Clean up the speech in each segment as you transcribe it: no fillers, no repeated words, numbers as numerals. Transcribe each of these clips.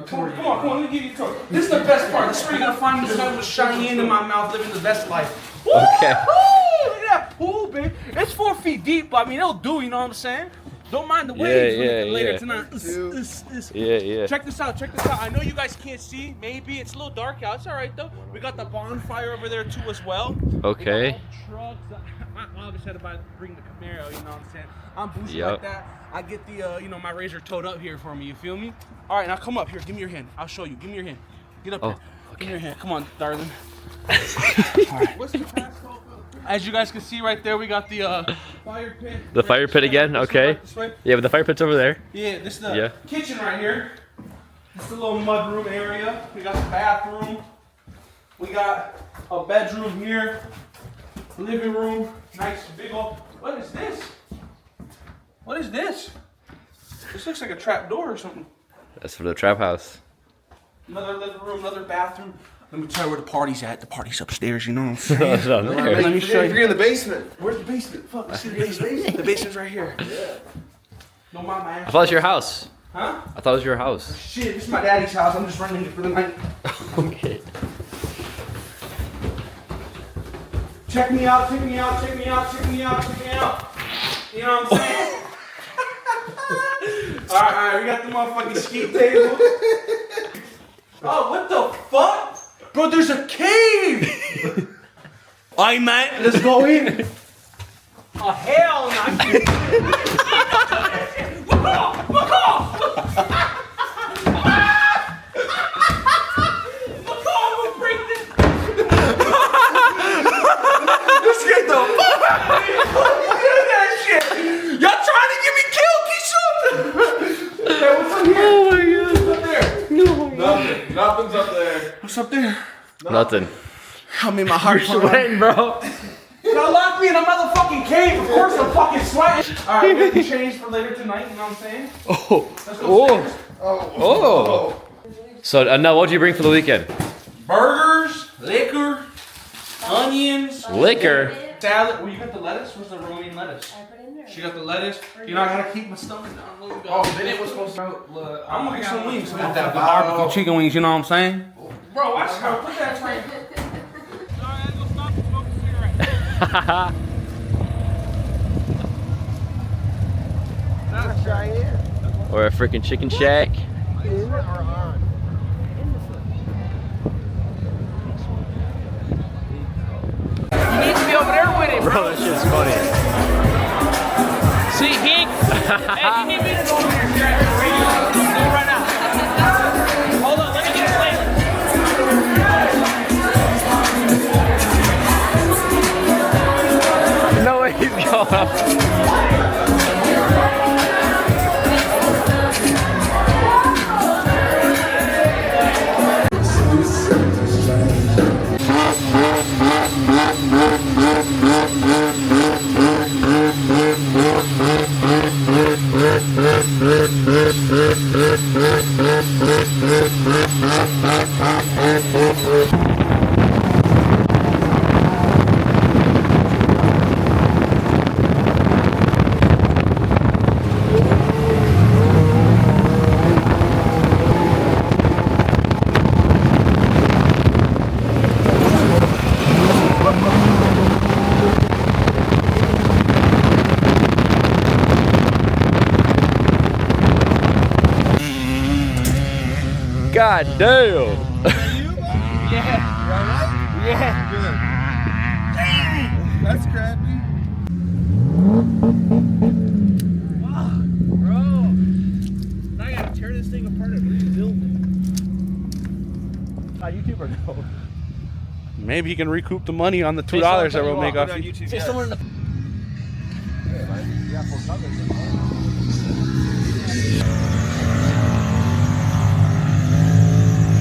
Come on, let me give you a tour. This is the best part. This is where you're gonna find me sun with shining in my mouth, living the best life. Woo! Okay. Woo! Look at that pool, baby. It's 4 feet deep, but I mean, it'll do, you know what I'm saying? Don't mind the waves later tonight. Yeah. Check this out. I know you guys can't see. Maybe it's a little dark out. It's all right, though. We got the bonfire over there, too, as well. Okay. Trucks. I obviously had to bring the Camaro, you know what I'm saying? I'm boosted like that. I get the, my razor towed up here for me, you feel me? All right, now come up here. Give me your hand. I'll show you. Give me your hand. Get up here. Okay. Give me your hand. Come on, darling. All right. What's the passcode? As you guys can see right there, we got the fire pit. The fire pit again? Okay. Yeah, but the fire pit's over there. Yeah, this is the kitchen right here. This is the little mud room area. We got the bathroom. We got a bedroom here. Living room. Nice big old. What is this? What is this? This looks like a trap door or something. That's for the trap house. Another living room, another bathroom. Let me tell you where the party's at. The party's upstairs, you know what I'm saying? Let me show you. You're in the basement. Where's the basement? Fuck, see the basement? The basement's right here. Yeah. No, my man. I thought it was your house. Huh? I thought it was your house. Shit, this is my daddy's house. I'm just running it for the night. Okay. Check me out. You know what I'm saying? Alright, we got the motherfucking ski table. Oh, what the fuck? Bro, there's a cave! Alright, man, let's go in. Oh, hell no. Look off! Look off! Look off! We'll break this! Let's get the fuck out of here! Look at that shit! Y'all trying to get me killed, Keisha? Hey, what's up here? Oh my god. What's up there? Nothing. Nothing's up there. What's up there? Nothing. I mean, my heart's Sweating, bro. Y'all locked me in a motherfucking cave. Of course I'm fucking sweating. All right, we got the change for later tonight. You know what I'm saying? Oh. Let's go upstairs. Oh. So now, what did you bring for the weekend? Burgers, liquor, onions, Liquor. salad. Well, you got the lettuce? Where's the romaine lettuce? I put in there. She got the lettuce. You know, I gotta keep my stomach down a little bit. Oh, then it was supposed to. I'm gonna get some wings. Some That barbecue chicken wings. You know what I'm saying? Bro, watch how put that train. Or a freaking chicken shack. You need to be over there with it, Bro, that shit's funny. See, he need me to go over here. Go right now. Hold on, let me get it later. No way he's going up. God damn. Yeah, good. Dang, that's crappy. Bro, now I gotta tear this thing apart and rebuild it. On YouTube or no? Maybe he can recoup the money on the $2 that we'll make off you. YouTube. Hey, someone in the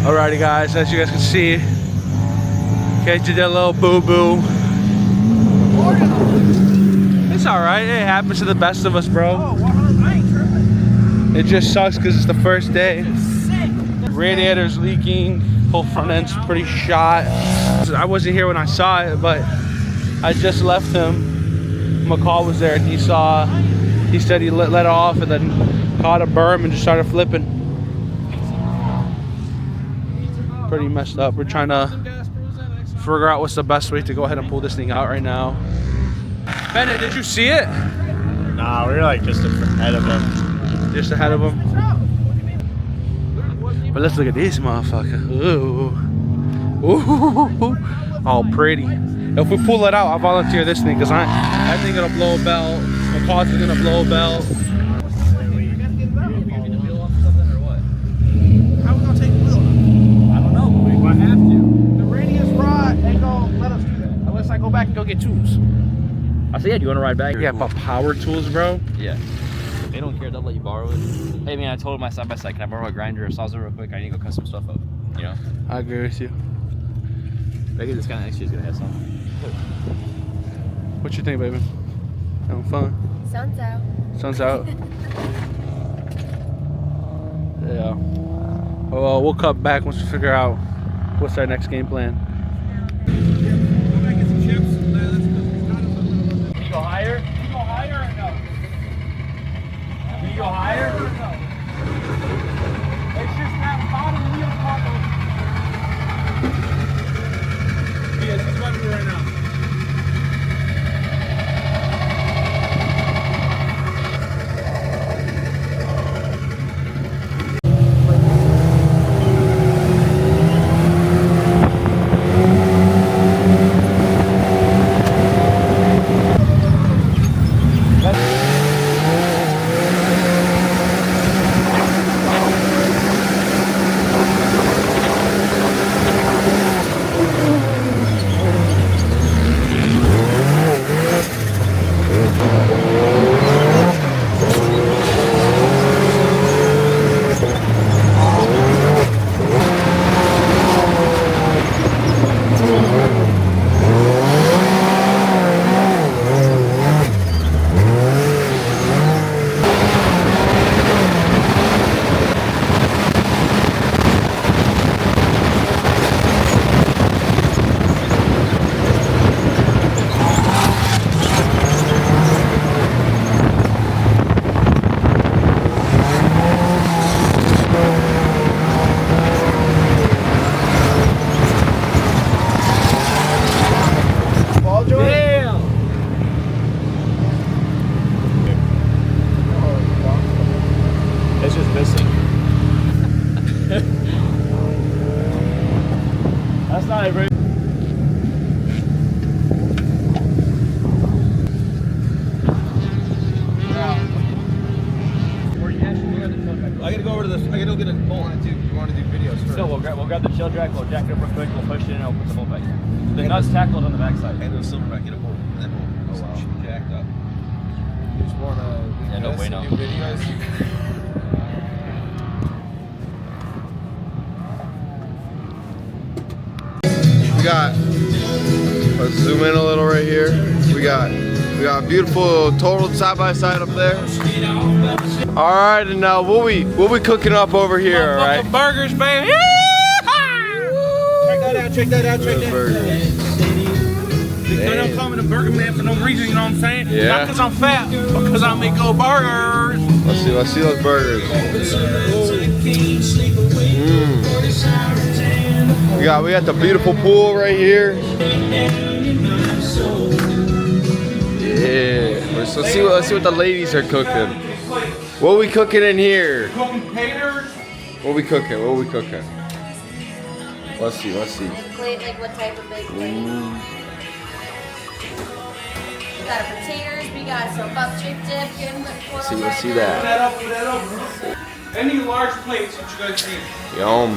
Alrighty guys, as you guys can see, okay, did that little boo-boo. It's alright, it happens to the best of us, bro. It just sucks because it's the first day. Radiator's leaking, whole front end's pretty shot. I wasn't here when I saw it, but I just left him. McCall was there and he said he let off and then caught a berm and just started flipping. pretty messed up. We're trying to figure out what's the best way to go ahead and pull this thing out right now. Bennett, did you see it? Nah, we were like just ahead of him. Just ahead of him. But let's look at this motherfucker. Ooh. Ooh. All pretty. If we pull it out, I'll volunteer this thing because I think it'll blow a belt. The cost is gonna blow a belt. How we gonna take the wheel? I don't know, but we might have to. The radius rod ain't gonna let us do that unless I go back and go get tools. I said, yeah, do you want to ride back? Yeah, but power tools, bro. Yeah. They don't care. They'll let you borrow it. Hey, man, I told my side by side, can I borrow a grinder or sawzall real quick? I need to go cut some stuff up. You know? I agree with you. Maybe this guy next to you is going to have some. What you think, baby? Having fun? Sun's out. Sun's out. Yeah. Well, we'll cut back once we figure out what's our next game plan. Go back and get some chips. Can you go higher? Can you go higher or no? Can you go higher? It's just that bottom wheel part. Yes, it's about to be right now. It's just missing. That's not a very. I gotta go over to this. I gotta go get a bolt on it too. You want to do videos first? So we'll grab the chill jack, we'll jack it up real quick, we'll push it in, and I'll put the bolt back. The nuts tackled on the backside. And the silverback, get a bolt. That bolt. Oh wow. Jacked up. You just wanna Yeah, no way, no. do videos? We got, let's zoom in a little right here. We got beautiful total side by side up there. All right, and now what we cooking up over here, all right? Burgers, baby. Check that out, check that out, check that out. Burgers. They don't call me the burger man for no reason, you know what I'm saying? Yeah. Not because I'm fat, but because I make good burgers. Let's see those burgers. We got the beautiful pool right here. Yeah. Let's see what the ladies are cooking. What are we cooking in here? Cooking taters. What we cooking? Let's see. Plate, like what type of big plate? We got our potatoes, we got some buck chick dip. Let's see that. Put that up. Any large plates that you guys need. Yum.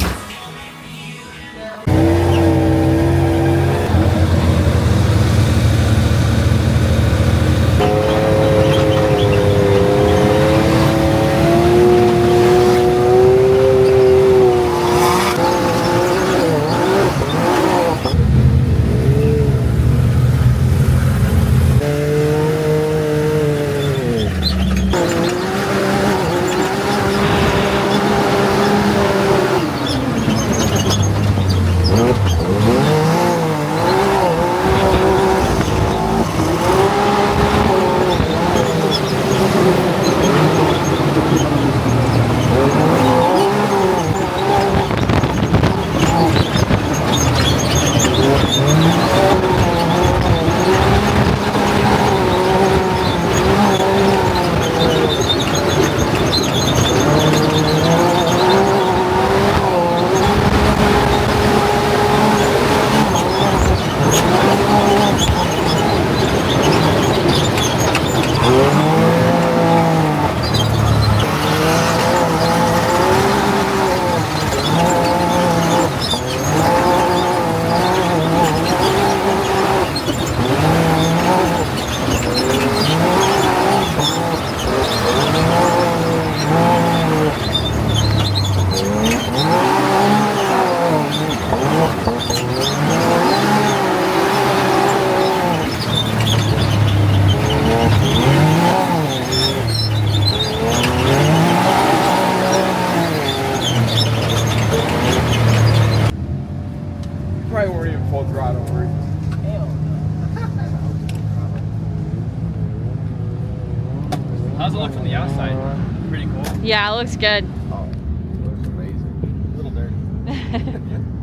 probably weren't even full throttle. How's it look from the outside? Pretty cool. Yeah, it looks good. Oh, it looks amazing. A little dirty.